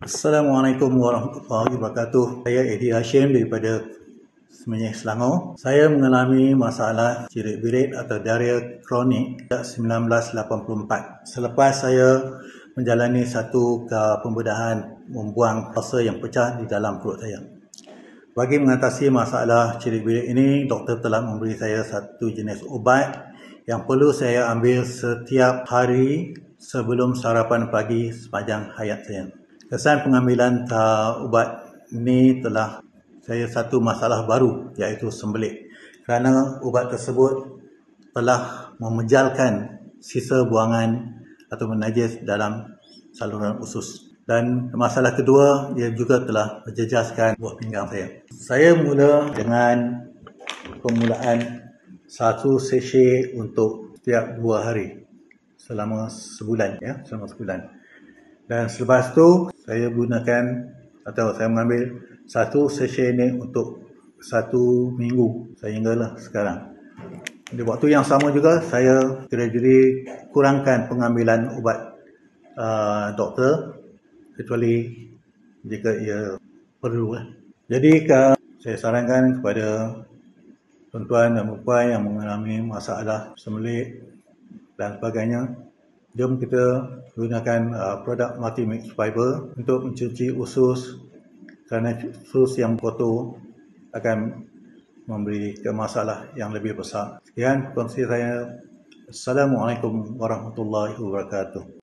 Assalamualaikum warahmatullahi wabarakatuh. Saya Edi Hashim daripada Semenyih, Selangor. Saya mengalami masalah cirit-birit atau diarrhea kronik sejak 1984. Selepas saya menjalani satu pembedahan membuang ulcer yang pecah di dalam perut saya. Bagi mengatasi masalah cirit-birit ini, doktor telah memberi saya satu jenis ubat yang perlu saya ambil setiap hari sebelum sarapan pagi sepanjang hayat saya. Kesan pengambilan ubat ini telah saya satu masalah baru, iaitu sembelit. Kerana ubat tersebut telah memejalkan sisa buangan atau najis dalam saluran usus. Dan masalah kedua, ia juga telah menjejaskan buah pinggang saya. Saya mula dengan permulaan satu sachet untuk setiap 2 hari selama sebulan, selama sebulan. Dan selepas tu saya gunakan atau saya mengambil satu sachet ini untuk 1 minggu sehinggalah sekarang. Di waktu yang sama juga saya kira-kira kurangkan pengambilan ubat doktor kecuali jika ia perlu. Jadi saya sarankan kepada tuan-tuan dan puan yang mengalami masalah sembelit dan sebagainya, jom kita gunakan produk Multimix Fiber untuk mencuci usus, kerana usus yang kotor akan memberi masalah yang lebih besar. Sekian kongsi saya. Assalamualaikum warahmatullahi wabarakatuh.